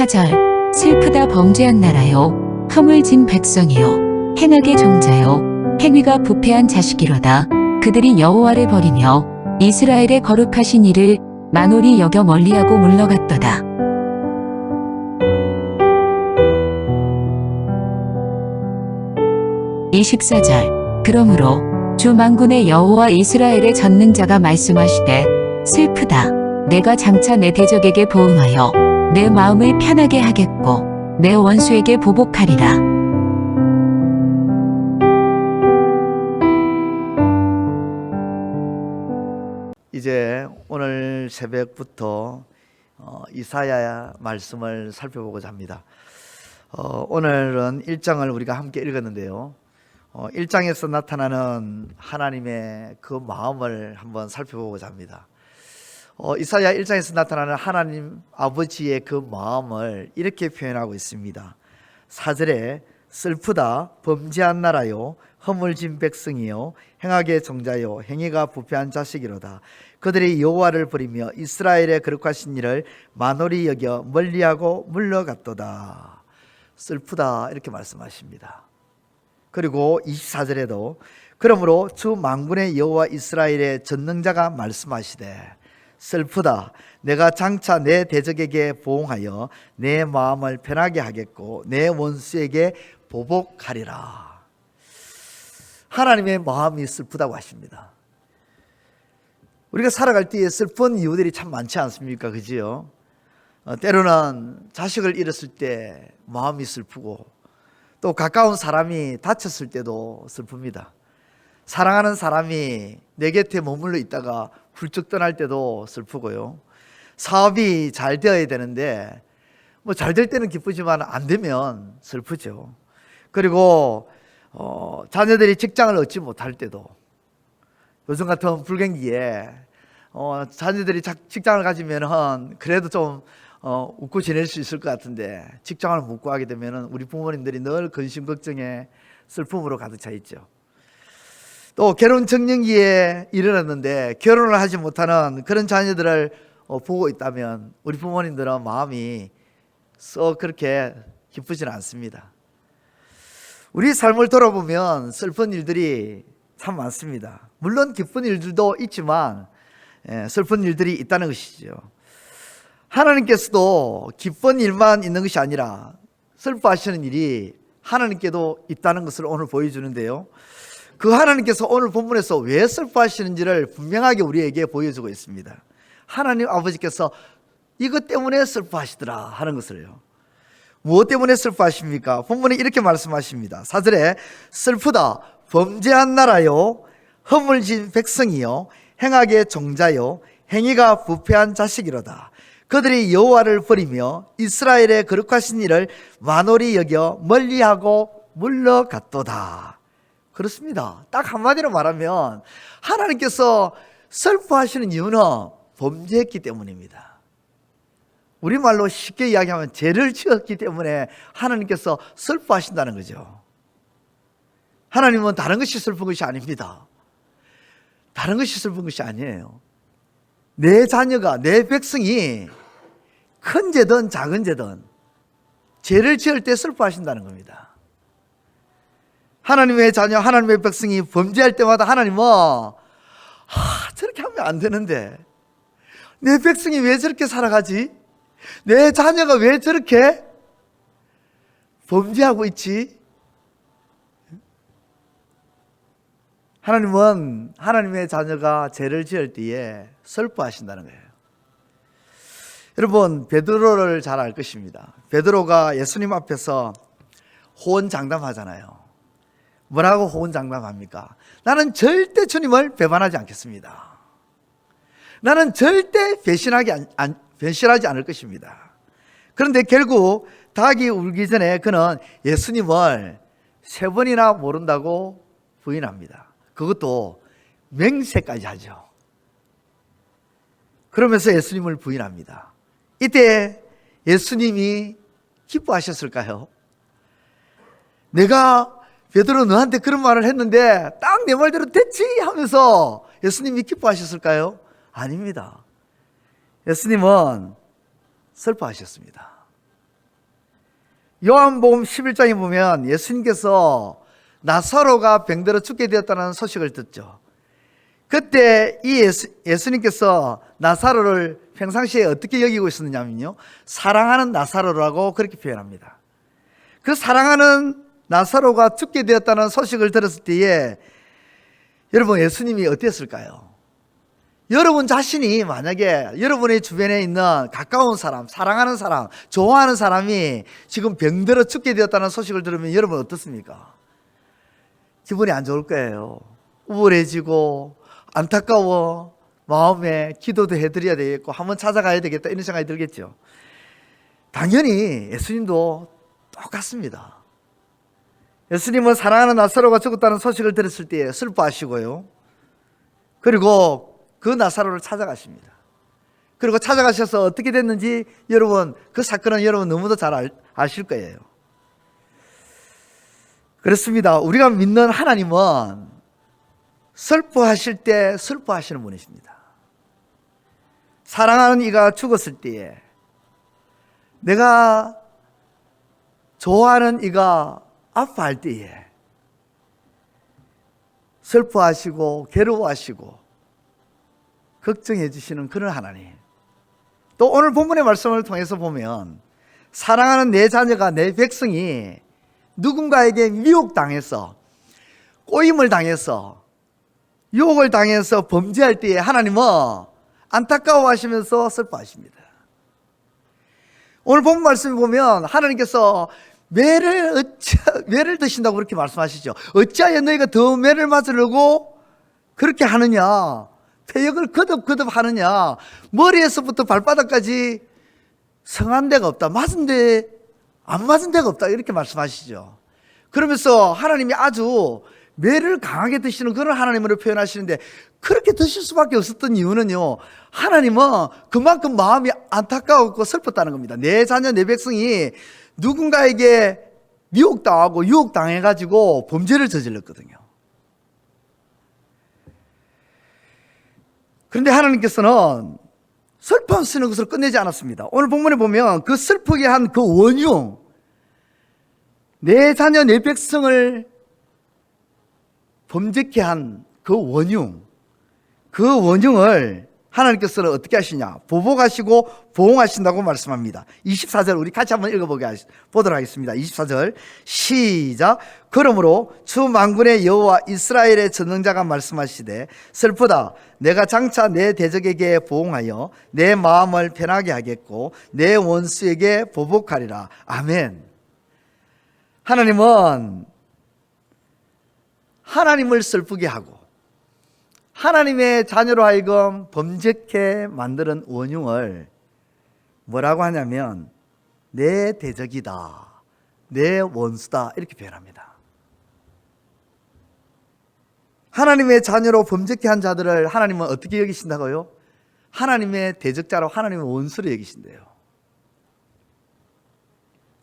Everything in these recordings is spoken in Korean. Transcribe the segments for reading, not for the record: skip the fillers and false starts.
14절 슬프다 범죄한 나라요 허물진 백성이요 행악의 종자요 행위가 부패한 자식이로다. 그들이 여호와를 버리며 이스라엘의 거룩하신 이를 만홀히 여겨 멀리하고 물러갔도다. (24절) 그러므로 주 만군의 여호와 이스라엘의 전능자가 말씀하시되 슬프다. 내가 장차 내 대적에게 보응하여 내 마음을 편하게 하겠고 내 원수에게 보복하리라. 이제 오늘 새벽부터 이사야 말씀을 살펴보고자 합니다. 오늘은 1장을 우리가 함께 읽었는데요. 1장에서 나타나는 하나님의 그 마음을 한번 살펴보고자 합니다. 이사야 1장에서 나타나는 하나님 아버지의 그 마음을 이렇게 표현하고 있습니다. 4절에 슬프다 범죄한 나라요 허물진 백성이요 행악의 종자요 행위가 부패한 자식이로다. 그들이 여호와를 버리며 이스라엘의 거룩하신 이를 만홀히 여겨 멀리하고 물러갔도다. 슬프다 이렇게 말씀하십니다. 그리고 24절에도 그러므로 주 만군의 여호와 이스라엘의 전능자가 말씀하시되 슬프다. 내가 장차 내 대적에게 보응하여 내 마음을 편하게 하겠고 내 원수에게 보복하리라. 하나님의 마음이 슬프다고 하십니다. 우리가 살아갈 때에 슬픈 이유들이 참 많지 않습니까? 그지요? 때로는 자식을 잃었을 때 마음이 슬프고 또 가까운 사람이 다쳤을 때도 슬픕니다. 사랑하는 사람이 내 곁에 머물러 있다가 훌쩍 떠날 때도 슬프고요. 사업이 잘 되어야 되는데 잘 될 때는 기쁘지만 안 되면 슬프죠. 그리고 자녀들이 직장을 얻지 못할 때도, 요즘 같은 불경기에 자녀들이 직장을 가지면 그래도 좀 웃고 지낼 수 있을 것 같은데 직장을 못 구하게 되면 우리 부모님들이 늘 근심 걱정에 슬픔으로 가득 차 있죠. 또 결혼 적령기에 이르렀는데 결혼을 하지 못하는 그런 자녀들을 보고 있다면 우리 부모님들은 마음이 썩 그렇게 기쁘지는 않습니다. 우리 삶을 돌아보면 슬픈 일들이 참 많습니다. 물론 기쁜 일들도 있지만 슬픈 일들이 있다는 것이죠. 하나님께서도 기쁜 일만 있는 것이 아니라 슬퍼하시는 일이 하나님께도 있다는 것을 오늘 보여주는데요. 그 하나님께서 오늘 본문에서 왜 슬퍼하시는지를 분명하게 우리에게 보여주고 있습니다. 하나님 아버지께서 이것 때문에 슬퍼하시더라 하는 것을요. 무엇 때문에 슬퍼하십니까? 본문에 이렇게 말씀하십니다. 4절에 슬프다 범죄한 나라요 허물진 백성이요 행악의 종자요 행위가 부패한 자식이로다. 그들이 여호와를 버리며 이스라엘의 거룩하신 이를 만홀히 여겨 멀리하고 물러갔도다. 그렇습니다. 딱 한마디로 말하면 하나님께서 슬퍼하시는 이유는 범죄했기 때문입니다. 우리말로 쉽게 이야기하면 죄를 지었기 때문에 하나님께서 슬퍼하신다는 거죠. 하나님은 다른 것이 슬픈 것이 아닙니다. 다른 것이 슬픈 것이 아니에요. 내 자녀가, 내 백성이 큰 죄든 작은 죄든 죄를 지을 때 슬퍼하신다는 겁니다. 하나님의 자녀, 하나님의 백성이 범죄할 때마다 하나님은 저렇게 하면 안 되는데 내 백성이 왜 저렇게 살아가지? 내 자녀가 왜 저렇게 범죄하고 있지? 하나님은 하나님의 자녀가 죄를 지을 때에 슬퍼하신다는 거예요. 여러분, 베드로를 잘 알 것입니다. 베드로가 예수님 앞에서 호언장담하잖아요. 뭐라고 호언장담합니까? 나는 절대 주님을 배반하지 않겠습니다. 나는 절대 변신하지 않을 것입니다. 그런데 결국 닭이 울기 전에 그는 예수님을 3번이나 모른다고 부인합니다. 그것도 맹세까지 하죠. 그러면서 예수님을 부인합니다. 이때 예수님이 기뻐하셨을까요? 내가 베드로 너한테 그런 말을 했는데 딱 내 말대로 됐지 하면서 예수님이 기뻐하셨을까요? 아닙니다. 예수님은 슬퍼하셨습니다. 요한복음 11장에 보면 예수님께서 나사로가 병들어 죽게 되었다는 소식을 듣죠. 그때 이 예수님께서 나사로를 평상시에 어떻게 여기고 있었느냐면요, 사랑하는 나사로라고 그렇게 표현합니다. 그 사랑하는 나사로가 죽게 되었다는 소식을 들었을 때에 여러분, 예수님이 어땠을까요? 여러분 자신이 만약에 여러분의 주변에 있는 가까운 사람, 사랑하는 사람, 좋아하는 사람이 지금 병들어 죽게 되었다는 소식을 들으면 여러분 어떻습니까? 기분이 안 좋을 거예요. 우울해지고 안타까워, 마음에 기도도 해드려야 되겠고 한번 찾아가야 되겠다, 이런 생각이 들겠죠. 당연히 예수님도 똑같습니다. 예수님은 사랑하는 나사로가 죽었다는 소식을 들었을 때 슬퍼하시고요, 그리고 그 나사로를 찾아가십니다. 그리고 찾아가셔서 어떻게 됐는지 여러분, 그 사건은 여러분 너무도 잘 아실 거예요. 그렇습니다. 우리가 믿는 하나님은 슬퍼하실 때 슬퍼하시는 분이십니다. 사랑하는 이가 죽었을 때에, 내가 좋아하는 이가 아파할 때에 슬퍼하시고 괴로워하시고 걱정해 주시는 그런 하나님. 또 오늘 본문의 말씀을 통해서 보면 사랑하는 내 자녀가, 내 백성이 누군가에게 미혹당해서, 꼬임을 당해서, 유혹을 당해서 범죄할 때에 하나님은 안타까워하시면서 슬퍼하십니다. 오늘 본문 말씀을 보면 하나님께서 매를 드신다고 그렇게 말씀하시죠. 어찌하여 너희가 더 매를 맞으려고 그렇게 하느냐, 폐역을 거듭거듭 하느냐, 머리에서부터 발바닥까지 성한 데가 없다, 맞은 안 맞은 데가 없다, 이렇게 말씀하시죠. 그러면서 하나님이 아주 매를 강하게 드시는 그런 하나님으로 표현하시는데, 그렇게 드실 수밖에 없었던 이유는요, 하나님은 그만큼 마음이 안타까웠고 슬펐다는 겁니다. 내 자녀, 내 백성이 누군가에게 미혹당하고 유혹당해가지고 범죄를 저질렀거든요. 그런데 하나님께서는 슬퍼하시는 것으로 끝내지 않았습니다. 오늘 본문에 보면 그 슬프게 한 그 원흉, 내 자녀 내 백성을 범죄케 한 그 원흉, 그 원흉을 하나님께서는 어떻게 하시냐, 보복하시고 보응하신다고 말씀합니다. 24절 우리 같이 한번 읽어보도록 하겠습니다. 24절 시작. 그러므로 주 만군의 여호와 이스라엘의 전능자가 말씀하시되 슬프다, 내가 장차 내 대적에게 보응하여 내 마음을 편하게 하겠고 내 원수에게 보복하리라. 아멘. 하나님은 하나님을 슬프게 하고 하나님의 자녀로 하여금 범죄케 만드는 원흉을 뭐라고 하냐면 내 대적이다, 내 원수다, 이렇게 표현합니다. 하나님의 자녀로 범죄케 한 자들을 하나님은 어떻게 여기신다고요? 하나님의 대적자로, 하나님의 원수로 여기신대요.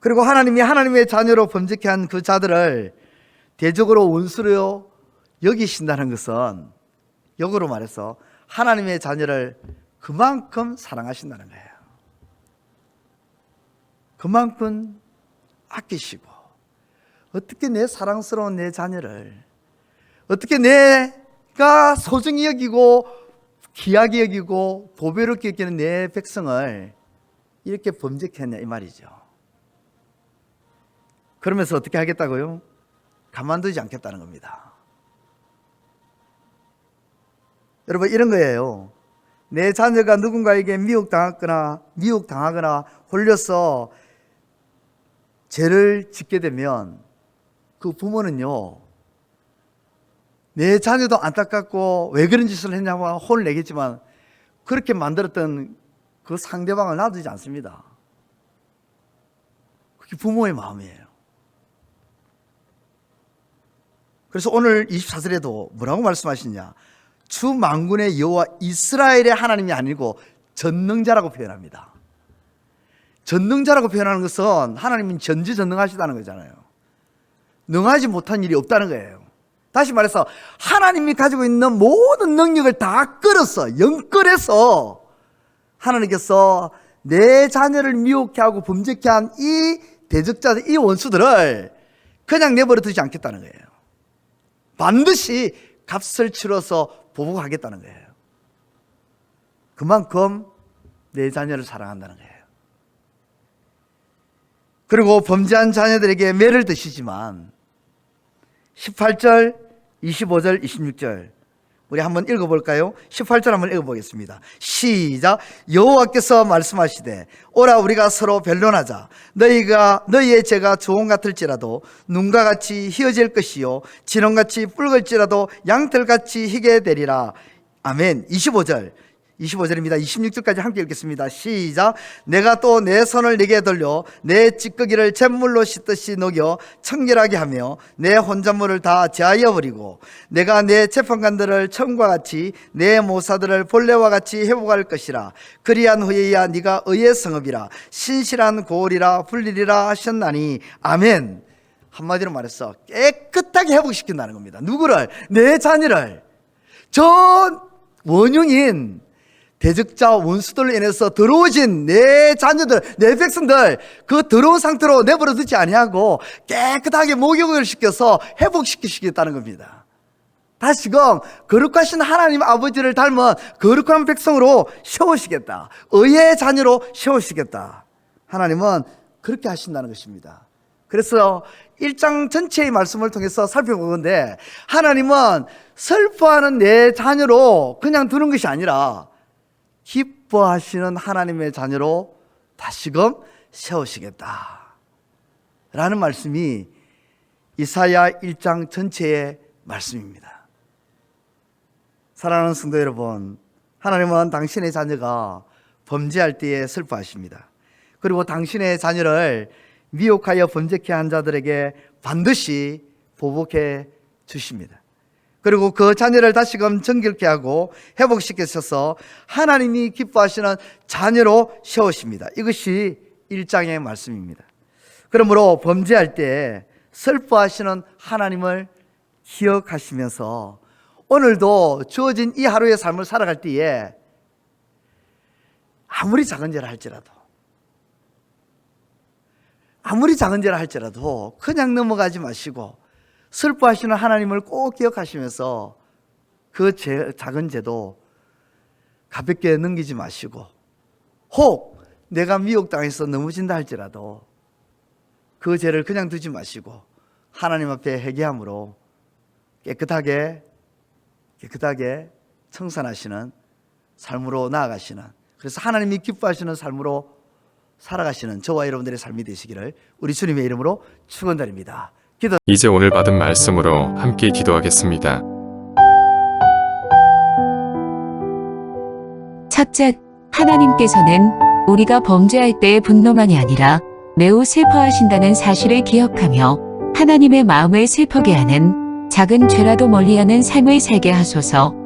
그리고 하나님이 하나님의 자녀로 범죄케 한 그 자들을 대적으로, 원수로 여기신다는 것은 역으로 말해서 하나님의 자녀를 그만큼 사랑하신다는 거예요. 그만큼 아끼시고, 어떻게 내 사랑스러운 내 자녀를, 어떻게 내가 소중히 여기고 귀하게 여기고 보배롭게 여기는 내 백성을 이렇게 범죄케 했냐, 이 말이죠. 그러면서 어떻게 하겠다고요? 가만두지 않겠다는 겁니다. 여러분, 이런 거예요. 내 자녀가 누군가에게 미혹당하거나 홀려서 죄를 짓게 되면 그 부모는요, 내 자녀도 안타깝고 왜 그런 짓을 했냐고 혼을 내겠지만 그렇게 만들었던 그 상대방을 놔두지 않습니다. 그게 부모의 마음이에요. 그래서 오늘 24절에도 뭐라고 말씀하시냐, 주 만군의 여호와 이스라엘의 하나님이 아니고 전능자라고 표현합니다. 전능자라고 표현하는 것은 하나님은 전지전능하시다는 거잖아요. 능하지 못한 일이 없다는 거예요. 다시 말해서 하나님이 가지고 있는 모든 능력을 다 끌어서, 영끌해서 하나님께서 내 자녀를 미혹케 하고 범죄케 한 이 대적자 이 원수들을 그냥 내버려 두지 않겠다는 거예요. 반드시 값을 치러서 보복하겠다는 거예요. 그만큼 내 자녀를 사랑한다는 거예요. 그리고 범죄한 자녀들에게 매를 드시지만 18절, 25절, 26절 우리 한번 읽어볼까요? 18절 한번 읽어보겠습니다. 시작. 여호와께서 말씀하시되 오라 우리가 서로 변론하자. 너희의 죄가 주홍 같을지라도 눈과 같이 희어질 것이요 진홍같이 붉을지라도 양털같이 희게 되리라. 아멘. 25절입니다. 26절까지 함께 읽겠습니다. 시작. 내가 또 내 손을 네게 돌려 내 찌꺼기를 잿물로 씻듯이 녹여 청결하게 하며 내 혼잣물을 다 제하여 버리고 내가 내 재판관들을 처음과 같이 내 모사들을 본래와 같이 회복할 것이라. 그리한 후에야 네가 의의 성읍이라 신실한 고을이라 불리리라 하셨나니. 아멘. 한마디로 말해서 깨끗하게 회복시킨다는 겁니다. 누구를? 내 자녀를. 전 원흉인 대적자 원수들로 인해서 더러워진 내 자녀들, 내 백성들 그 더러운 상태로 내버려 두지 아니하고 깨끗하게 목욕을 시켜서 회복시키시겠다는 겁니다. 다시금 거룩하신 하나님 아버지를 닮은 거룩한 백성으로 세우시겠다. 의의 자녀로 세우시겠다. 하나님은 그렇게 하신다는 것입니다. 그래서 1장 전체의 말씀을 통해서 살펴보건대 하나님은 슬퍼하는 내 자녀로 그냥 두는 것이 아니라 기뻐하시는 하나님의 자녀로 다시금 세우시겠다 라는 말씀이 이사야 1장 전체의 말씀입니다. 사랑하는 성도 여러분, 하나님은 당신의 자녀가 범죄할 때에 슬퍼하십니다. 그리고 당신의 자녀를 미혹하여 범죄케 한 자들에게 반드시 보복해 주십니다. 그리고 그 자녀를 다시금 정결케 하고 회복시키셔서 하나님이 기뻐하시는 자녀로 세우십니다. 이것이 1장의 말씀입니다. 그러므로 범죄할 때 슬퍼하시는 하나님을 기억하시면서 오늘도 주어진 이 하루의 삶을 살아갈 때에 아무리 작은 죄를 할지라도 그냥 넘어가지 마시고 슬퍼하시는 하나님을 꼭 기억하시면서 그 작은 죄도 가볍게 넘기지 마시고 혹 내가 미혹당해서 넘어진다 할지라도 그 죄를 그냥 두지 마시고 하나님 앞에 회개함으로 깨끗하게 청산하시는 삶으로 나아가시는, 그래서 하나님이 기뻐하시는 삶으로 살아가시는 저와 여러분들의 삶이 되시기를 우리 주님의 이름으로 축원드립니다. 이제 오늘 받은 말씀으로 함께 기도하겠습니다. 첫째, 하나님께서는 우리가 범죄할 때의 분노만이 아니라 매우 슬퍼하신다는 사실을 기억하며 하나님의 마음을 슬프게 하는 작은 죄라도 멀리하는 삶을 살게 하소서.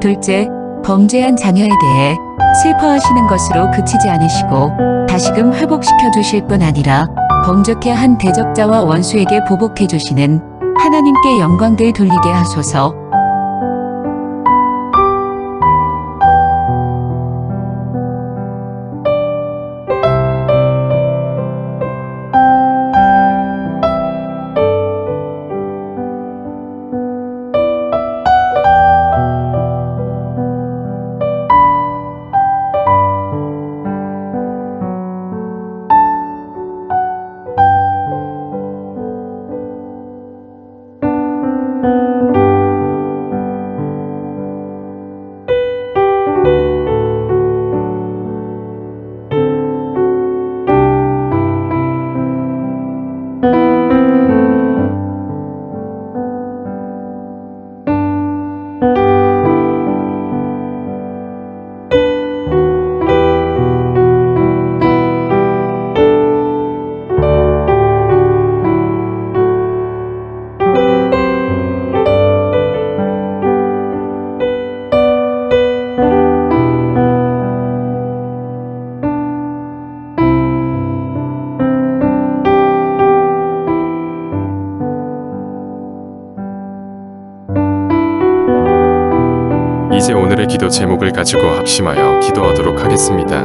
둘째, 범죄한 자녀에 대해 슬퍼하시는 것으로 그치지 않으시고 다시금 회복시켜 주실 뿐 아니라 범죄케 한 대적자와 원수에게 보복해 주시는 하나님께 영광들 돌리게 하소서. 이제 오늘의 기도 제목을 가지고 합심하여 기도하도록 하겠습니다.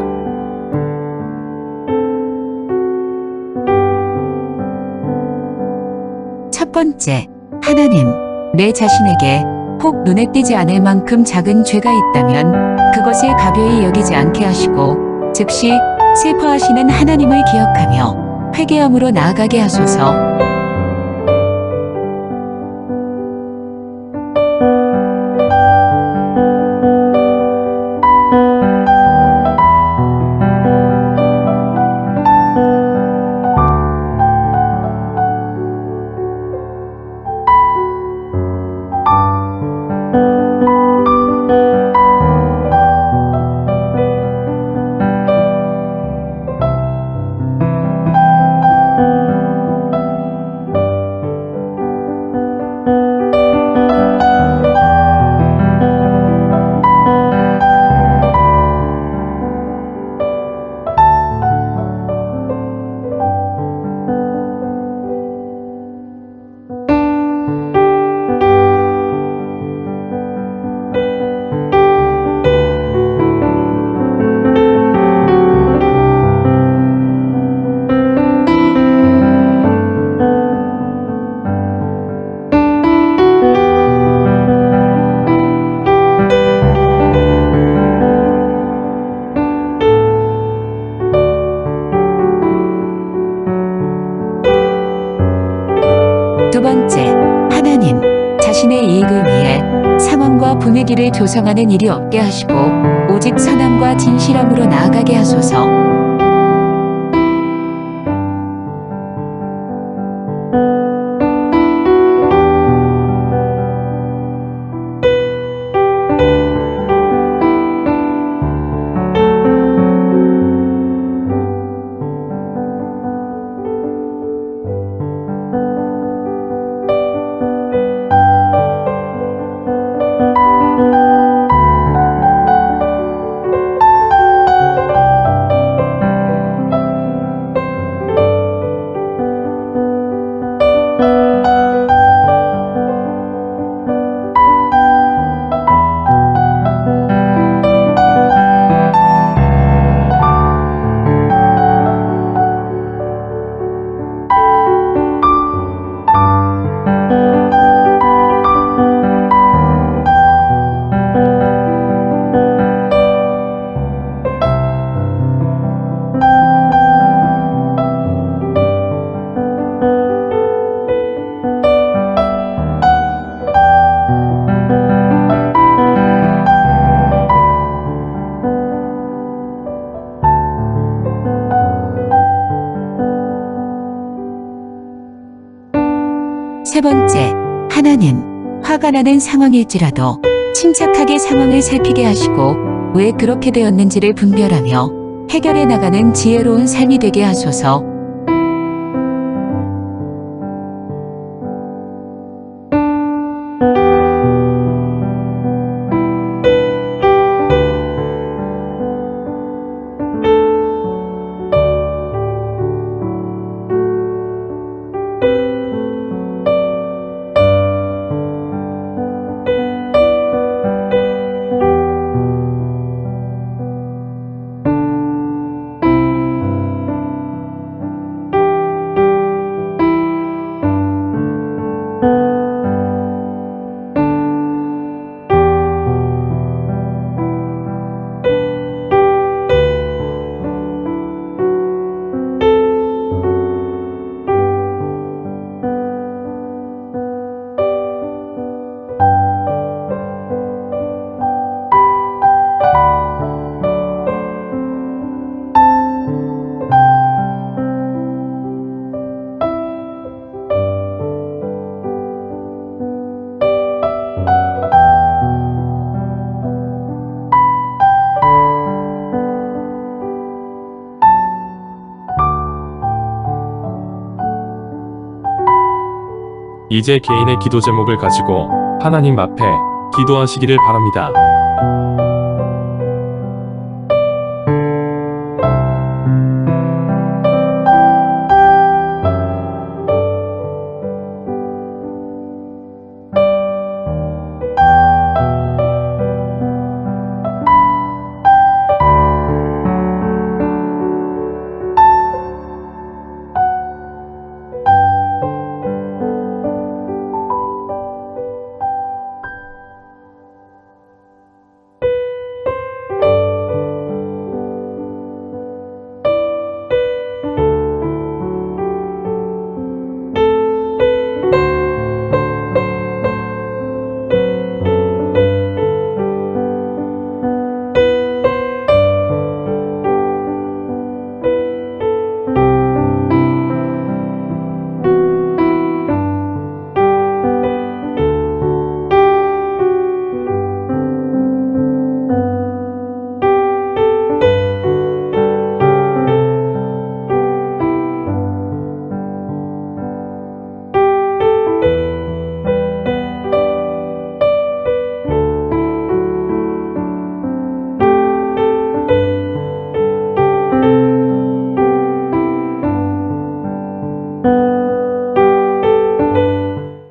첫 번째, 하나님, 내 자신에게 혹 눈에 띄지 않을 만큼 작은 죄가 있다면 그것을 가벼이 여기지 않게 하시고 즉시 슬퍼하시는 하나님을 기억하며 회개함으로 나아가게 하소서. 두 번째, 하나님, 자신의 이익을 위해 상황과 분위기를 조성하는 일이 없게 하시고 오직 선함과 진실함으로 나아가게 하소서. 세 번째, 하나님, 화가 나는 상황일지라도 침착하게 상황을 살피게 하시고 왜 그렇게 되었는지를 분별하며 해결해 나가는 지혜로운 삶이 되게 하소서. 이제 개인의 기도 제목을 가지고 하나님 앞에 기도하시기를 바랍니다.